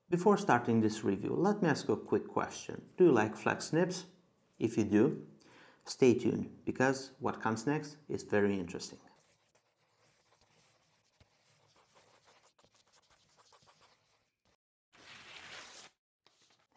Before starting this review, let me ask you a quick question. Do you like flex nibs? If you do, stay tuned because what comes next is very interesting.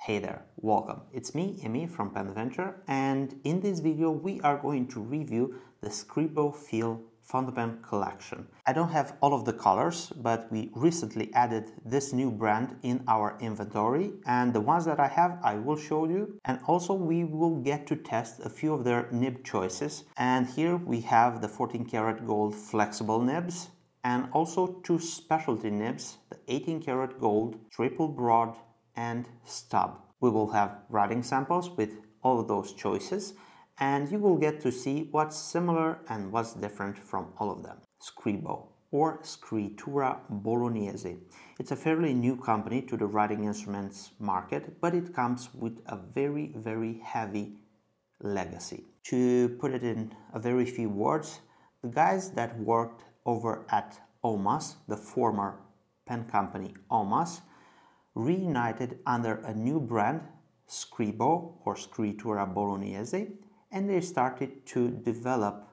Hey there, welcome. It's me, Emi from PenAdventure, and in this video we are going to review the SCRIBO Feel Fountain Pen collection. I don't have all of the colors, but we recently added this new brand in our inventory, and the ones that I have I will show you, and also we will get to test a few of their nib choices. And here we have the 14 karat gold flexible nibs, and also two specialty nibs, the 18 karat gold triple broad and stub. We will have writing samples with all of those choices, and you will get to see what's similar and what's different from all of them. SCRIBO, or Scrittura Bolognese. It's a fairly new company to the writing instruments market, but it comes with a very heavy legacy. To put it in a very few words, the guys that worked over at Omas, the former pen company Omas, reunited under a new brand, SCRIBO or Scrittura Bolognese, and they started to develop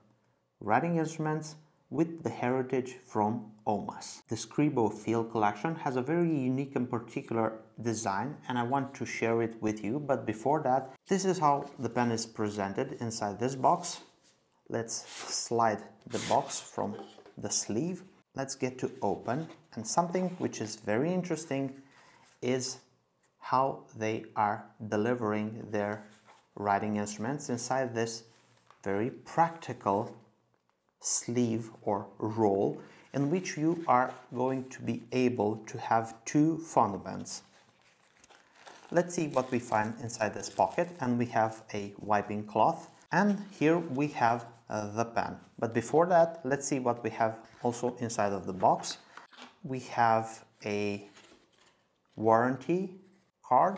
writing instruments with the heritage from Omas. The SCRIBO Feel collection has a very unique and particular design, and I want to share it with you. But before that, this is how the pen is presented inside this box. Let's slide the box from the sleeve. Let's get to open, and something which is very interesting is how they are delivering their writing instruments inside this very practical sleeve or roll, in which you are going to be able to have two fountain pens. Let's see what we find inside this pocket, and we have a wiping cloth, and here we have the pen. But before that, let's see what we have also inside of the box. We have a warranty card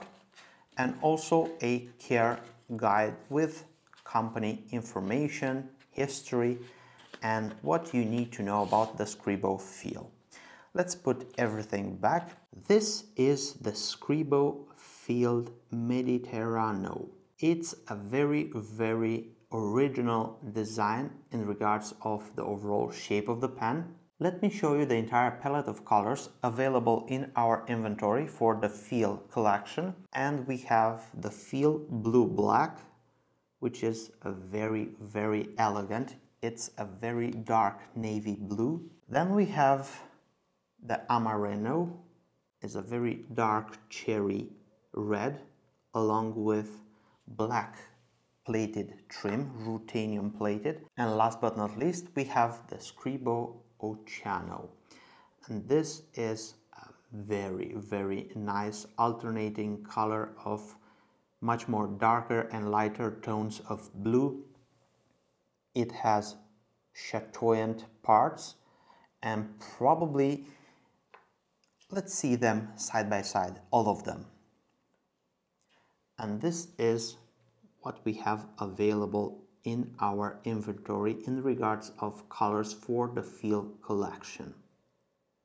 and also a care guide with company information, history, and what you need to know about the SCRIBO Feel. Let's put everything back. This is the SCRIBO Feel Mediterraneo. It's a very original design in regards of the overall shape of the pen. Let me show you the entire palette of colors available in our inventory for the Feel collection. And we have the Feel Blue Black, which is a very elegant. It's a very dark navy blue. Then we have the Amareno, is a very dark cherry red, along with black plated trim, ruthenium plated. And last but not least, we have the SCRIBO Oceano, and this is a very nice alternating color of much more darker and lighter tones of blue. It has chatoyant parts, and probably let's see them side by side, all of them. And this is what we have available in our inventory in regards of colors for the Feel collection.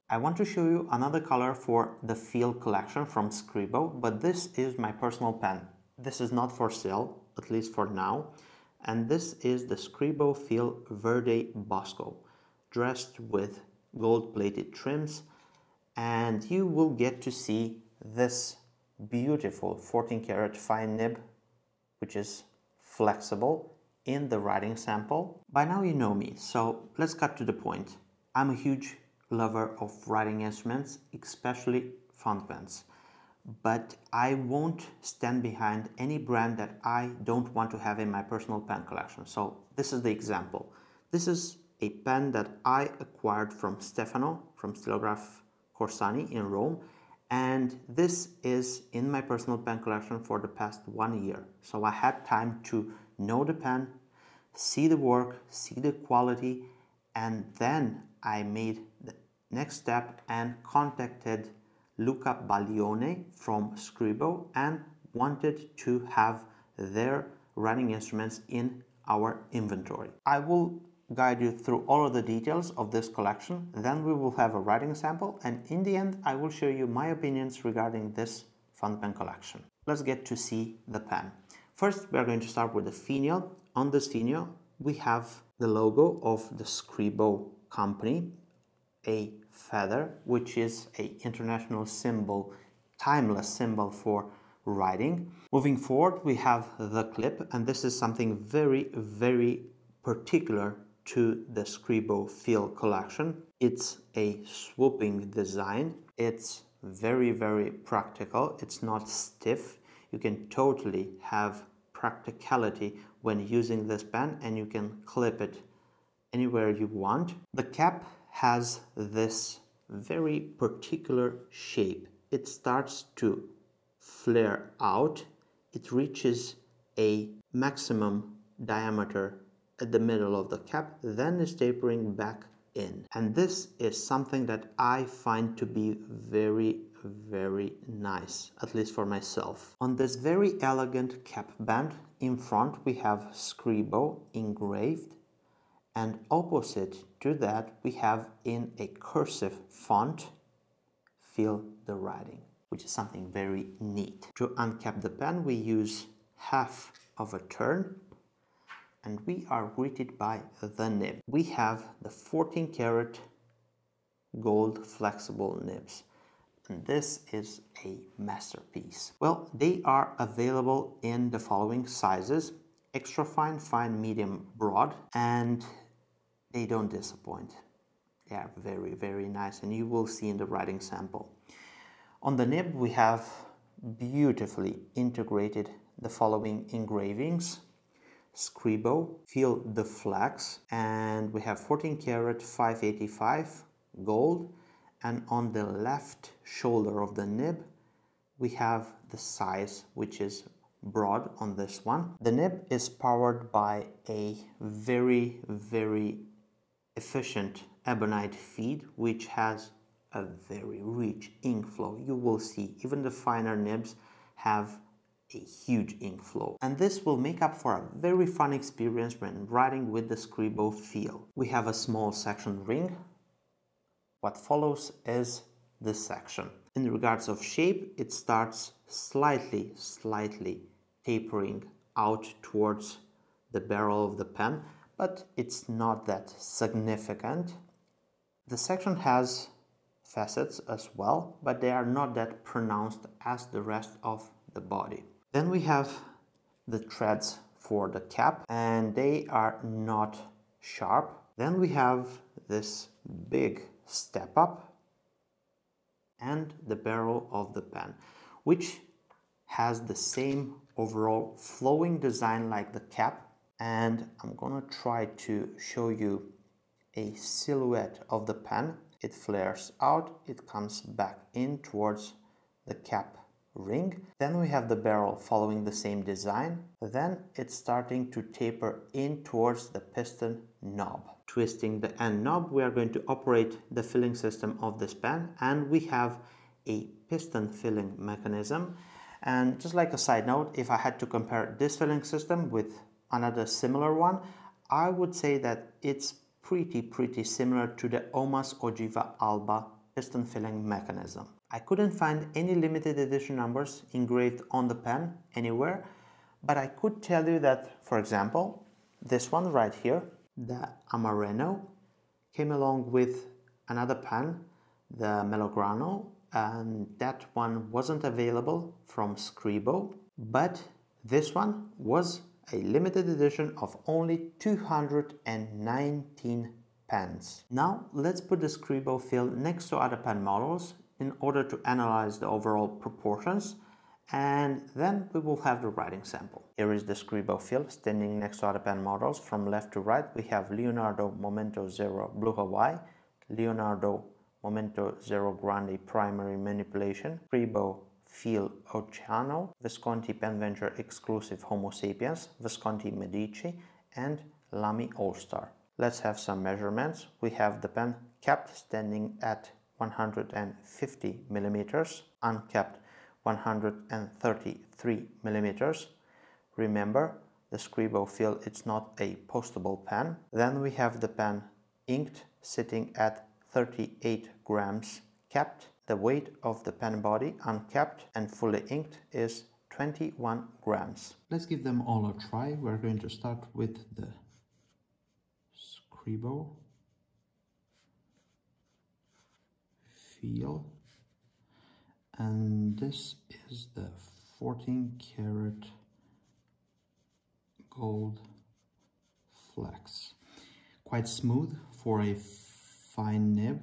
I want to show you another color for the Feel collection from SCRIBO, but this is my personal pen. This is not for sale, at least for now, and this is the SCRIBO Feel Verde Bosco, dressed with gold-plated trims, and you will get to see this beautiful 14 karat fine nib, which is flexible, in the writing sample. By now you know me, so let's cut to the point. I'm a huge lover of writing instruments, especially fountain pens, but I won't stand behind any brand that I don't want to have in my personal pen collection. So this is the example. This is a pen that I acquired from Stefano from Stilograph Corsani in Rome, and this is in my personal pen collection for the past 1 year. So I had time to know the pen, see the work, see the quality, and then I made the next step and contacted Luca Baglione from SCRIBO and wanted to have their writing instruments in our inventory. I will guide you through all of the details of this collection, then we will have a writing sample, and in the end I will show you my opinions regarding this fountain pen collection. Let's get to see the pen. First, we are going to start with the finial. On this finial we have the logo of the SCRIBO company, a feather, which is an international symbol, timeless symbol for writing. Moving forward, we have the clip, and this is something very particular to the SCRIBO Feel collection. It's a swooping design. It's very practical. It's not stiff. You can totally have practicality when using this pen, and you can clip it anywhere you want. The cap has this very particular shape. It starts to flare out. It reaches a maximum diameter at the middle of the cap, then is tapering back in. And this is something that I find to be very nice, at least for myself. On this very elegant cap band in front we have SCRIBO engraved, and opposite to that we have in a cursive font "Feel the writing," which is something very neat. To uncap the pen we use half of a turn, and we are greeted by the nib. We have the 14-karat gold flexible nibs, and this is a masterpiece. Well, they are available in the following sizes: extra fine, fine, medium, broad, and they don't disappoint. They are very nice, and you will see in the writing sample. On the nib we have beautifully integrated the following engravings: SCRIBO, Feel the Flex, and we have 14-karat 585 gold, and on the left shoulder of the nib we have the size, which is broad on this one. The nib is powered by a very efficient ebonite feed, which has a very rich ink flow. You will see even the finer nibs have a huge ink flow, and this will make up for a very fun experience when writing with the SCRIBO Feel. We have a small section ring. What follows is this section. In regards of shape, it starts slightly tapering out towards the barrel of the pen, but it's not that significant. The section has facets as well, but they are not that pronounced as the rest of the body. Then we have the threads for the cap, and they are not sharp. Then we have this big step up and the barrel of the pen, which has the same overall flowing design like the cap. And I'm gonna try to show you a silhouette of the pen. It flares out, it comes back in towards the cap ring. Then we have the barrel following the same design. Then it's starting to taper in towards the piston knob. Twisting the end knob, we are going to operate the filling system of this pen, and we have a piston filling mechanism. And just like a side note, if I had to compare this filling system with another similar one, I would say that it's pretty similar to the Omas Ogiva Alba piston filling mechanism. I couldn't find any limited edition numbers engraved on the pen anywhere, but I could tell you that, for example, this one right here, the Amareno, came along with another pen, the Melograno, and that one wasn't available from SCRIBO, but this one was a limited edition of only 219 pens. Now let's put the SCRIBO Feel next to other pen models in order to analyze the overall proportions, and then we will have the writing sample. Here is the SCRIBO Feel standing next to other pen models. From left to right we have Leonardo Momento Zero Blue Hawaii, Leonardo Momento Zero Grande Primary Manipulation, SCRIBO Feel Oceano, Visconti Pen Venture Exclusive Homo Sapiens, Visconti Medici, and Lamy All-Star. Let's have some measurements. We have the pen capped standing at 150 millimeters, uncapped 133 millimeters. Remember, the SCRIBO fill, it's not a postable pen. Then we have the pen inked, sitting at 38 grams capped. The weight of the pen body, uncapped and fully inked, is 21 grams. Let's give them all a try. We're going to start with the SCRIBO feel, and this is the 14 karat gold flex. Quite smooth for a fine nib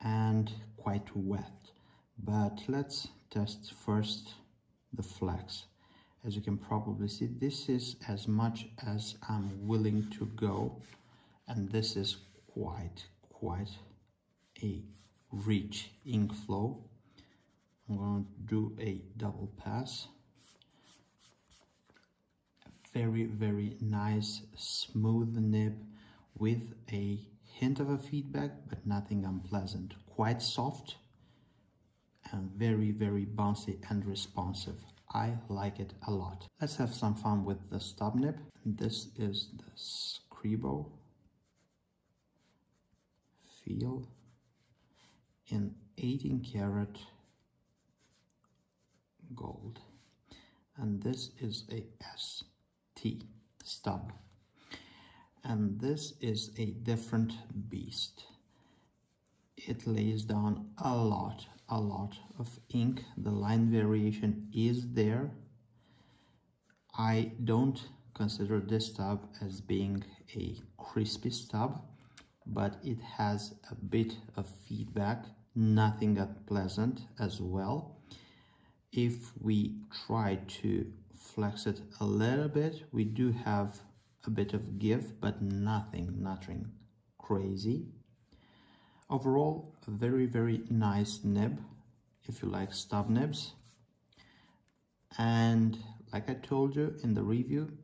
and quite wet, but let's test first the flex. As you can probably see, this is as much as I'm willing to go, and this is quite a rich ink flow. I'm going to do a double pass. Very nice smooth nib with a hint of a feedback, but nothing unpleasant. Quite soft and very bouncy and responsive. I like it a lot. Let's have some fun with the Stub Nib. This is the SCRIBO feel in 18 karat gold, and this is a ST stub, and this is a different beast. It lays down a lot of ink. The line variation is there. I don't consider this stub as being a crispy stub, but it has a bit of feedback, nothing unpleasant as well. If we try to flex it a little bit, we do have a bit of give, but nothing crazy. Overall, a very nice nib if you like stub nibs. And like I told you in the review,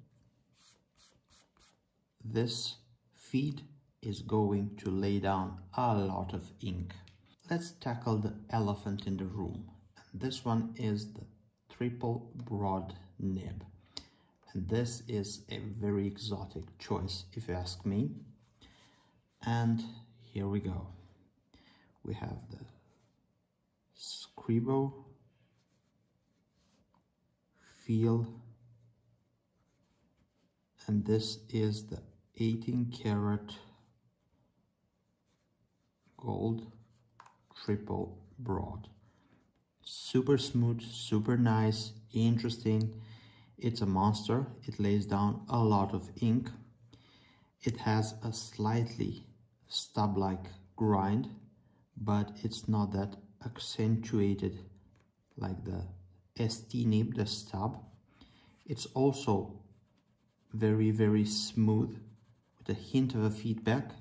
this feed is going to lay down a lot of ink. Let's tackle the elephant in the room. This one is the triple broad nib, and this is a very exotic choice if you ask me. And here we go. We have the SCRIBO feel, and this is the 18 karat gold triple broad. Super smooth, super nice, interesting. It's a monster. It lays down a lot of ink. It has a slightly stub-like grind, but it's not that accentuated like the ST nib, the stub. It's also very smooth with a hint of a feedback,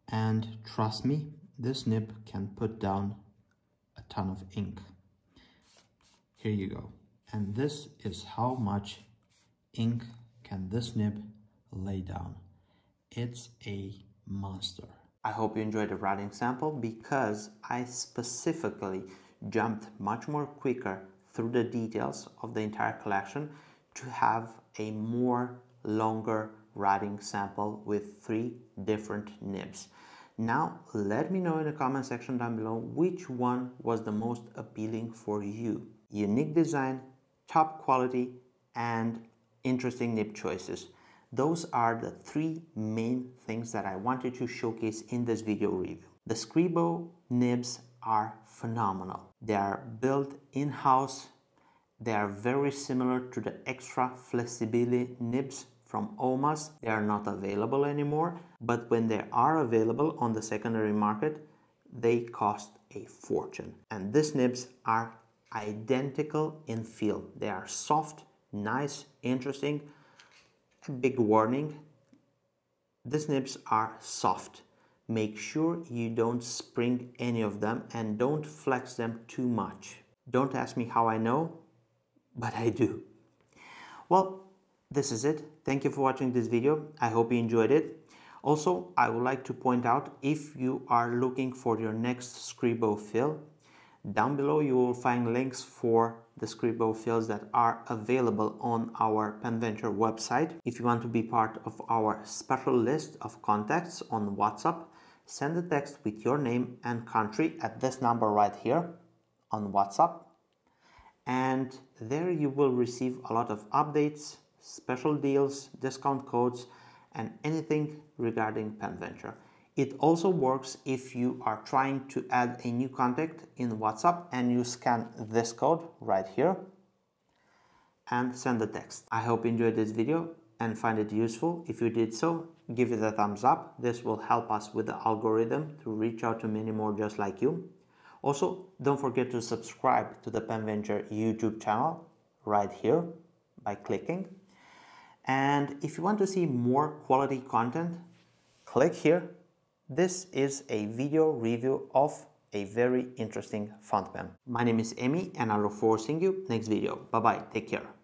and trust me, this nib can put down a ton of ink. Here you go. And this is how much ink can this nib lay down. It's a monster. I hope you enjoyed the writing sample, because I specifically jumped much more quicker through the details of the entire collection to have a more longer writing sample with 3 different nibs. Now let me know in the comment section down below which one was the most appealing for you. Unique design, top quality, and interesting nib choices. Those are the 3 main things that I wanted to showcase in this video review. The SCRIBO nibs are phenomenal. They are built in-house. They are very similar to the extra flexibility nibs from Omas. They are not available anymore, but when they are available on the secondary market, they cost a fortune. And these nibs are identical in feel. They are soft, nice, interesting. A big warning, these nibs are soft. Make sure you don't spring any of them and don't flex them too much. Don't ask me how I know, but I do. Well, this is it. Thank you for watching this video. I hope you enjoyed it. Also, I would like to point out, if you are looking for your next SCRIBO fill, Down below you will find links for the SCRIBO fields that are available on our PenVenture website. If you want to be part of our special list of contacts on WhatsApp, send a text with your name and country at this number right here on WhatsApp, and there you will receive a lot of updates, special deals, discount codes, and anything regarding PenVenture. It also works if you are trying to add a new contact in WhatsApp and you scan this code right here and send a text. I hope you enjoyed this video and find it useful. If you did so, give it a thumbs up. This will help us with the algorithm to reach out to many more just like you. Also, don't forget to subscribe to the PenVenture YouTube channel right here by clicking. And if you want to see more quality content, click here. This is a video review of a very interesting font pen. My name is Emi and I look forward to seeing you next video. Bye bye, take care.